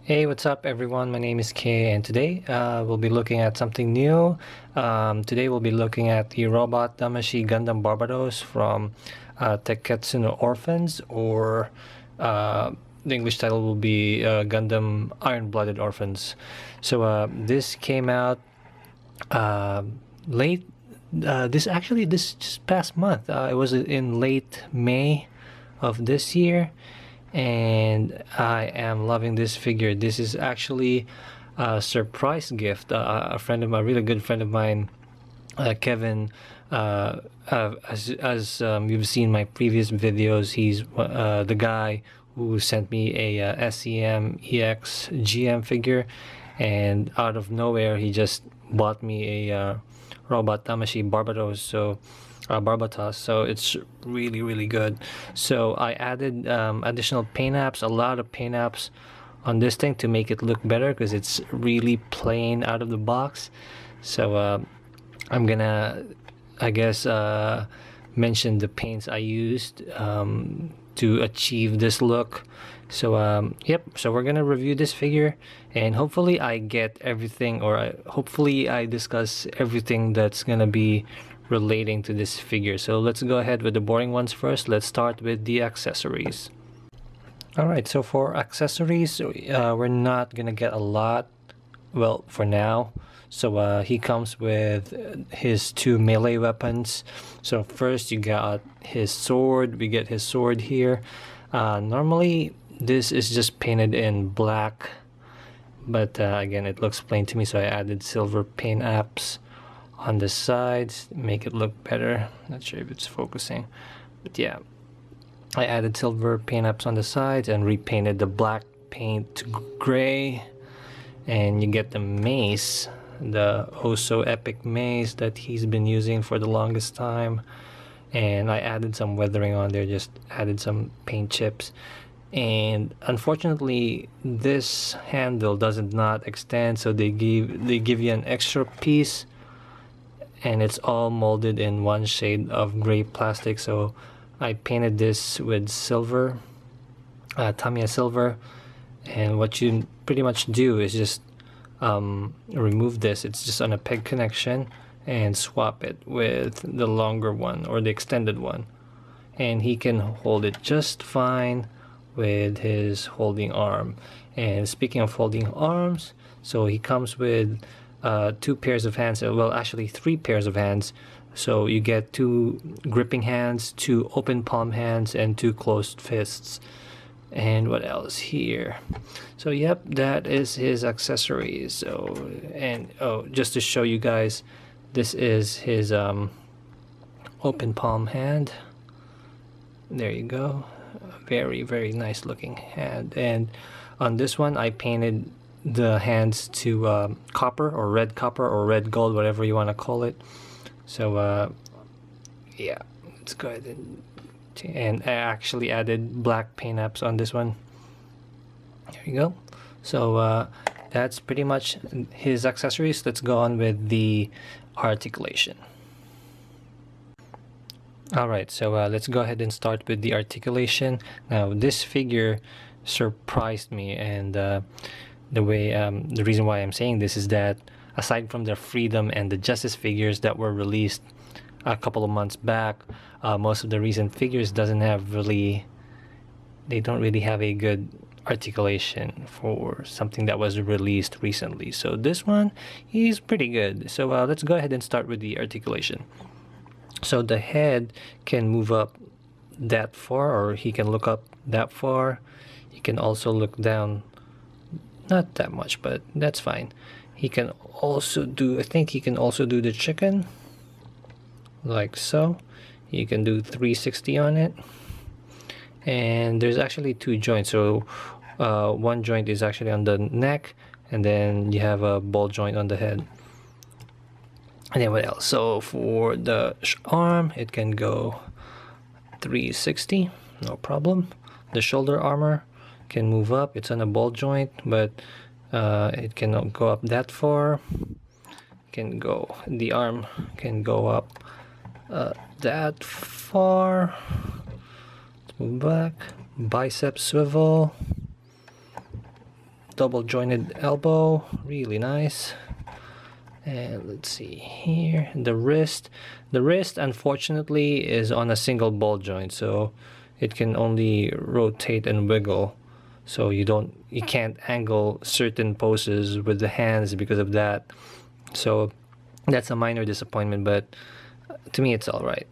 Hey, what's up everyone? My name is Kay and today we'll be looking at something new. Today we'll be looking at the robot Damashii Gundam Barbatos from Teketsu no Orphans, or the English title will be Gundam Iron-Blooded Orphans. So this came out late, this just past month. It was in late May of this year, and I am loving this figure. This is actually a surprise gift. A really good friend of mine, Kevin, as you've seen my previous videos, he's the guy who sent me a SEM EX GM figure, and out of nowhere he just bought me a robot Damashii Barbatos, so it's really good. So I added additional paint apps, a lot of paint apps on this thing to make it look better because it's really plain out of the box. So I'm gonna, I guess, mention the paints I used to achieve this look. So yep, so we're gonna review this figure, and hopefully I get everything, or hopefully I discuss everything that's gonna be relating to this figure. So let's go ahead with the boring ones first. Let's start with the accessories. Alright, so for accessories, we're not gonna get a lot, well, for now. So he comes with his two melee weapons. So first you got his sword. We get his sword here. Normally this is just painted in black, but again, it looks plain to me, so I added silver paint apps on the sides, make it look better. Not sure if it's focusing, but yeah, I added silver paint apps on the sides and repainted the black paint to gray. And you get the mace, the oh so epic mace that he's been using for the longest time, and I added some weathering on there, just added some paint chips. And unfortunately this handle does not extend, so they give you an extra piece, and it's all molded in one shade of gray plastic. So I painted this with silver, Tamiya silver, and what you pretty much do is just remove this. It's just on a peg connection, and swap it with the longer one or the extended one, and he can hold it just fine with his holding arm. And speaking of holding arms, so he comes with two pairs of hands, well actually three pairs of hands. So you get two gripping hands, two open palm hands, and two closed fists. And what else here? So yep, that is his accessories. So, and oh, just to show you guys, this is his open palm hand. There you go. Very nice looking hand. And on this one I painted the hands to copper or red gold, whatever you want to call it. So yeah, let's go ahead and I actually added black paint apps on this one. There you go. So that's pretty much his accessories. Let's go on with the articulation. Alright, so let's go ahead and start with the articulation. Now this figure surprised me, and the reason why I'm saying this is that aside from the Freedom and the Justice figures that were released a couple of months back, most of the recent figures they don't really have a good articulation for something that was released recently. So this one is pretty good. So let's go ahead and start with the articulation. So the head can move up that far, or he can look up that far. He can also look down, not that much, but that's fine. He can also do, I think he can also do the chicken, like so. You can do 360 on it. And there's actually two joints. So one joint is actually on the neck, and then you have a ball joint on the head. And then what else? So for the arm, it can go 360, no problem. The shoulder armor can move up. It's on a ball joint, but it cannot go up that far. The arm can go up that far. Let's move back. Bicep swivel. double jointed elbow, really nice. And let's see here, the wrist unfortunately is on a single ball joint, so it can only rotate and wiggle, so you can't angle certain poses with the hands because of that. So that's a minor disappointment, but to me it's all right.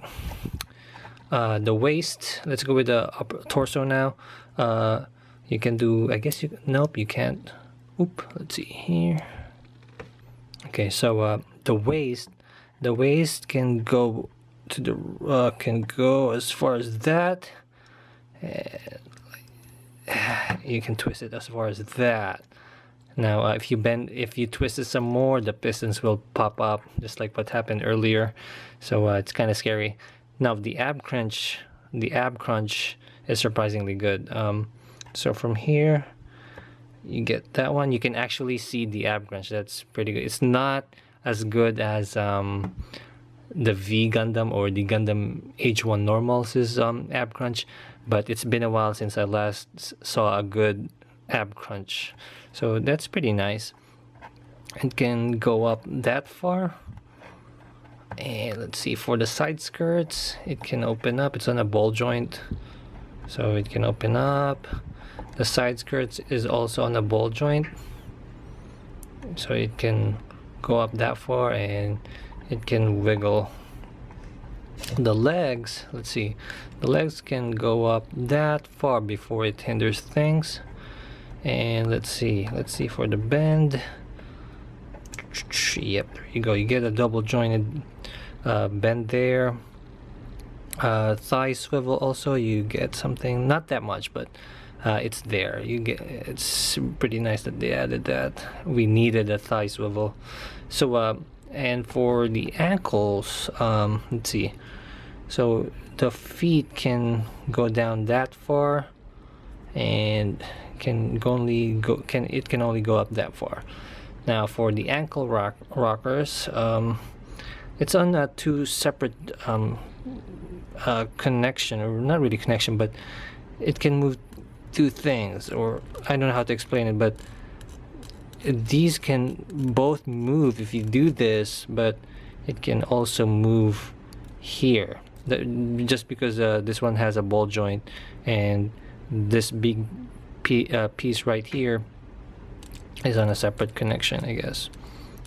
The waist, let's go with the upper torso now. You can do, I guess nope, you can't. Let's see here. Okay, so the waist can go to the can go as far as that, and you can twist it as far as that. Now if you twist it some more, the pistons will pop up just like what happened earlier, so it's kind of scary. Now the ab crunch is surprisingly good. So from here you get that one. You can actually see the ab crunch. That's pretty good. It's not as good as the V Gundam or the Gundam H1 Normal's ab crunch, but it's been a while since I last saw a good ab crunch, so that's pretty nice. It can go up that far. And let's see, for the side skirts, it can open up. It's on a ball joint, so it can open up. The side skirts is also on a ball joint, so it can go up that far and it can wiggle. The legs, let's see, the legs can go up that far before it hinders things. And let's see for the bend. Yep, there you go. You get a double jointed bend there. Thigh swivel also, you get something, not that much, but it's there. It's pretty nice that they added that. We needed a thigh swivel. So and for the ankles, let's see, so the feet can go down that far, and can only go up that far. Now for the ankle rockers, it's on two separate connection, or not really connection, but it can move two things, or I don't know how to explain it, but these can both move if you do this, but it can also move here, just because this one has a ball joint and this big piece right here is on a separate connection, I guess.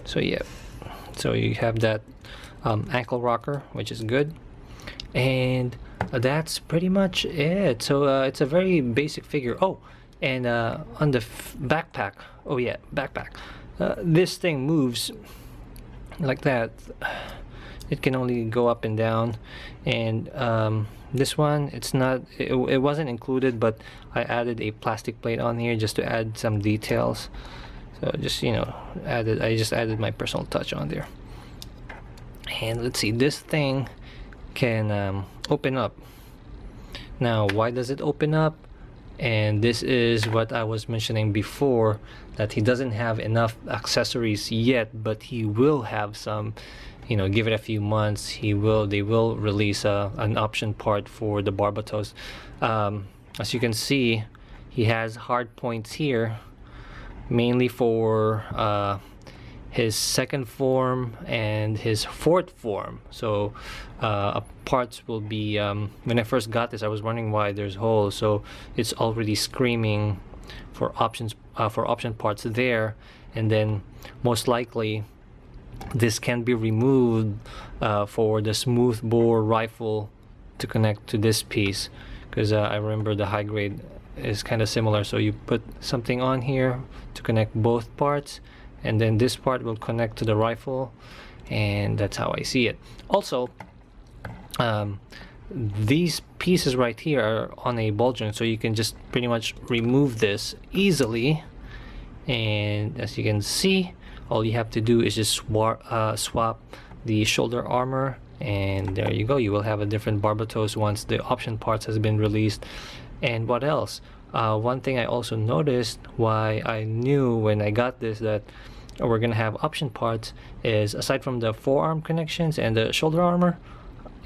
So yeah, so you have that ankle rocker, which is good, and that's pretty much it. So it's a very basic figure. Oh, and on the backpack, oh yeah, backpack, this thing moves like that. It can only go up and down, and this one, it wasn't included, but I added a plastic plate on here just to add some details. So just, I just added my personal touch on there. And let's see, this thing can open up. Now why does it open up? And this is what I was mentioning before, that he doesn't have enough accessories yet, but he will have some. Give it a few months, they will release an option part for the Barbatos. As you can see, he has hard points here, mainly for his second form and his fourth form. So parts will be, when I first got this, I was wondering why there's holes, so it's already screaming for options, for option parts there. And then most likely this can be removed for the smooth bore rifle to connect to this piece, because I remember the high grade is kind of similar. So you put something on here to connect both parts, and then this part will connect to the rifle, and that's how I see it. Also, these pieces right here are on a ball joint, so you can just pretty much remove this easily. And as you can see, all you have to do is just swap the shoulder armor, and there you go. You will have a different Barbatos once the option parts has been released. And what else? One thing I also noticed, why I knew when I got this that we're gonna have option parts, is aside from the forearm connections and the shoulder armor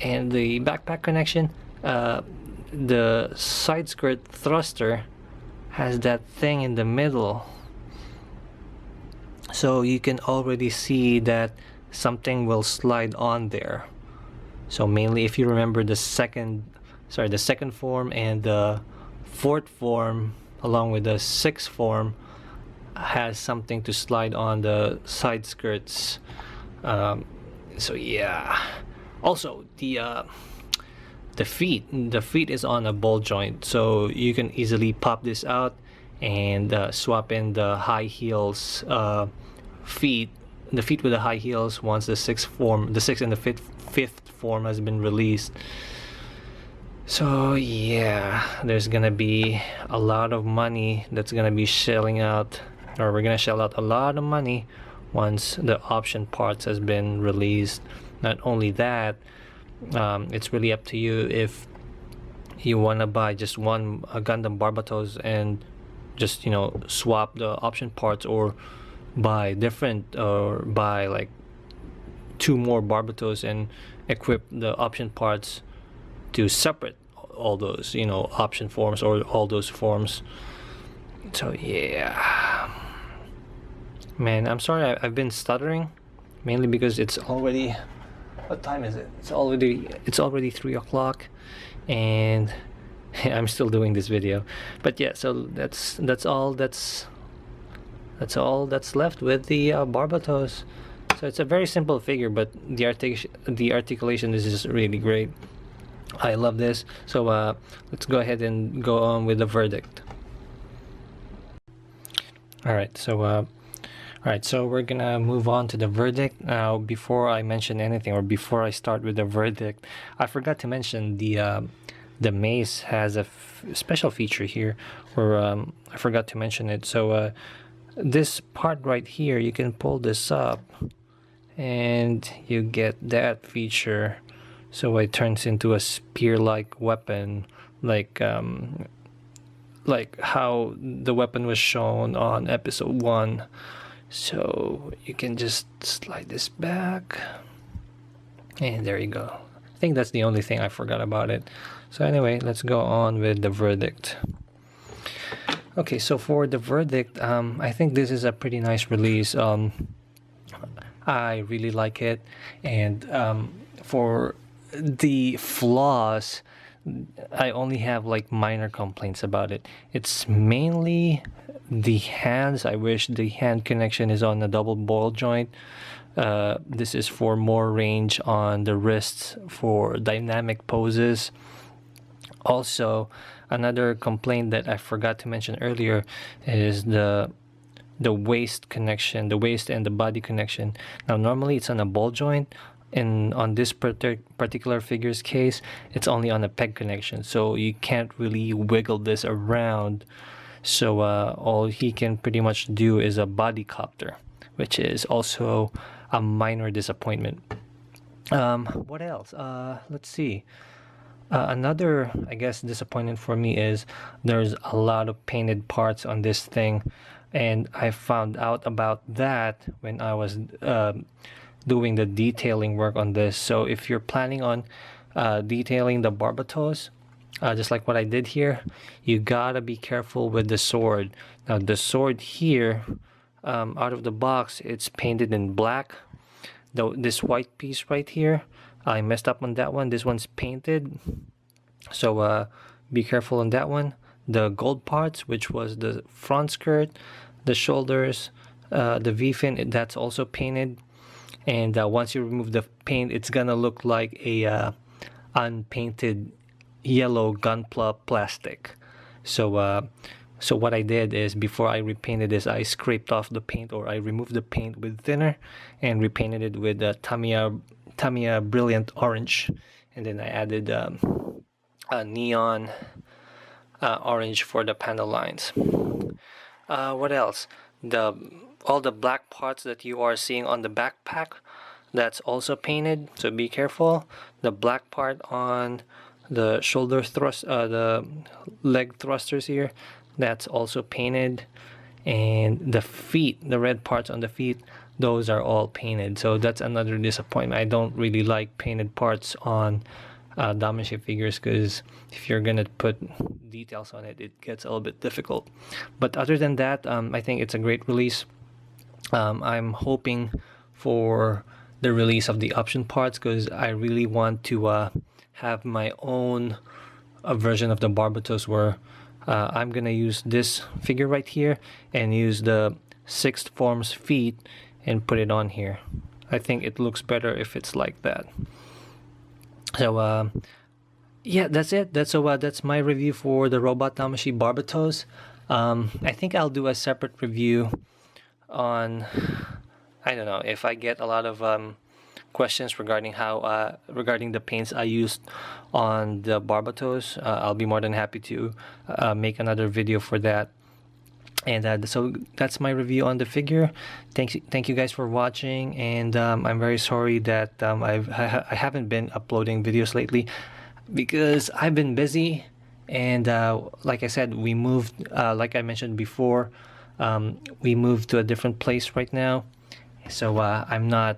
and the backpack connection, the side skirt thruster has that thing in the middle. So you can already see that something will slide on there. So mainly, if you remember the second form and the fourth form along with the sixth form has something to slide on the side skirts. So yeah. Also, the feet is on a ball joint, so you can easily pop this out and swap in the high heels feet, the feet with the high heels once the sixth and the fifth form has been released. So yeah, there's gonna be a lot of money that's gonna be shelling out, or we're gonna shell out a lot of money once the option parts has been released. Not only that, it's really up to you if you want to buy just one Gundam Barbatos and just, you know, swap the option parts, or buy different, or buy like 2 more Barbatos and equip the option parts to separate all those, you know, option forms or all those forms. So yeah, man, I'm sorry I've been stuttering, mainly because it's already, what time is it? It's already 3 o'clock, and I'm still doing this video. But yeah, so that's all that's left with the Barbatos. So it's a very simple figure, but the articulation is just really great. I love this. So let's go ahead and go on with the verdict. Alright, so we're gonna move on to the verdict. Now, before I mention anything, or before I start with the verdict, I forgot to mention the mace has a special feature here, or I forgot to mention it. So this part right here, you can pull this up and you get that feature. So it turns into a spear-like weapon, like how the weapon was shown on episode 1. So you can just slide this back, and there you go. I think that's the only thing I forgot about it. So anyway, let's go on with the verdict. Okay, so for the verdict, I think this is a pretty nice release. I really like it, and for the flaws, I only have like minor complaints about it. It's mainly the hands. I wish the hand connection is on a double ball joint. This is for more range on the wrists for dynamic poses. Also, another complaint that I forgot to mention earlier is the waist connection, the waist and the body connection. Now normally it's on a ball joint, and on this particular figure's case, it's only on a peg connection, so you can't really wiggle this around. So all he can pretty much do is a body copter, which is also a minor disappointment. What else? Let's see. Another, I guess, disappointment for me is there's a lot of painted parts on this thing, and I found out about that when I was doing the detailing work on this. So if you're planning on detailing the Barbatos, just like what I did here, you gotta be careful with the sword. Now the sword here, out of the box, it's painted in black. Though this white piece right here, I messed up on that one. This one's painted, so be careful on that one. The gold parts, which was the front skirt, the shoulders, the V-fin, that's also painted. And once you remove the paint, it's gonna look like a unpainted yellow gunpla plastic. So so what I did is, before I repainted this, I scraped off the paint, or I removed the paint with thinner and repainted it with Tamiya Brilliant Orange, and then I added a neon orange for the panel lines. What else? All the black parts that you are seeing on the backpack, that's also painted, so be careful. The black part on the shoulder thrust, the leg thrusters here, that's also painted. And the feet, the red parts on the feet, those are all painted. So that's another disappointment. I don't really like painted parts on Damashii figures, because if you're gonna put details on it, it gets a little bit difficult. But other than that, I think it's a great release. I'm hoping for the release of the option parts, because I really want to have my own version of the Barbatos where I'm gonna use this figure right here and use the Sixth Form's feet and put it on here. I think it looks better if it's like that. So yeah, that's it. That's my review for the robot Damashii Barbatos. I think I'll do a separate review on, I don't know, if I get a lot of questions regarding how regarding the paints I used on the Barbatos. I'll be more than happy to make another video for that. And so that's my review on the figure. Thank you guys for watching, and I'm very sorry that I haven't been uploading videos lately because I've been busy, and like I said, we moved, like I mentioned before, we moved to a different place right now, so I'm not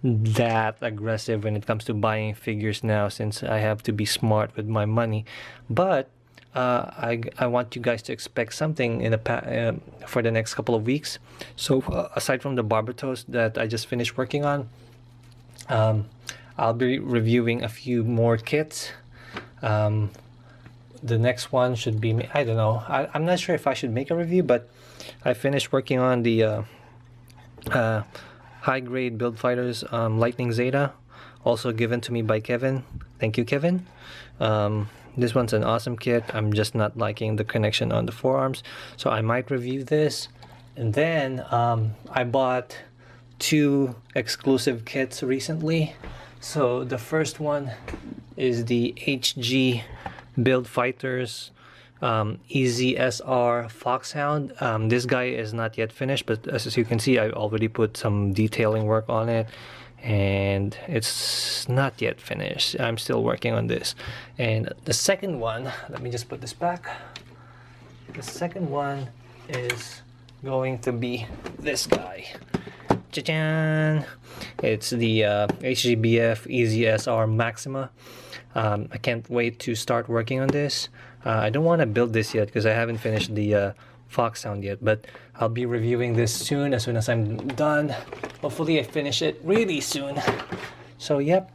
that aggressive when it comes to buying figures now, since I have to be smart with my money. But I want you guys to expect something in the for the next couple of weeks. So aside from the Barbatos that I just finished working on, I'll be reviewing a few more kits. The next one should be, I don't know, I'm not sure if I should make a review, but I finished working on the high grade Build Fighters Lightning Zeta, also given to me by Kevin. Thank you, Kevin. This one's an awesome kit. I'm just not liking the connection on the forearms, so I might review this. And then I bought 2 exclusive kits recently. So the first one is the HG Build Fighters EZSR Foxhound. This guy is not yet finished, but as you can see, I already put some detailing work on it, and it's not yet finished. I'm still working on this. And the second one, let me just put this back. The second one is going to be this guy. Cha-chan! It's the HGBF EZSR Maxima. I can't wait to start working on this. I don't want to build this yet because I haven't finished the Foxhound yet, but I'll be reviewing this soon as I'm done. Hopefully I finish it really soon. So yep,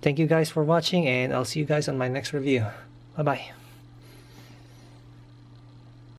thank you guys for watching, and I'll see you guys on my next review. Bye bye.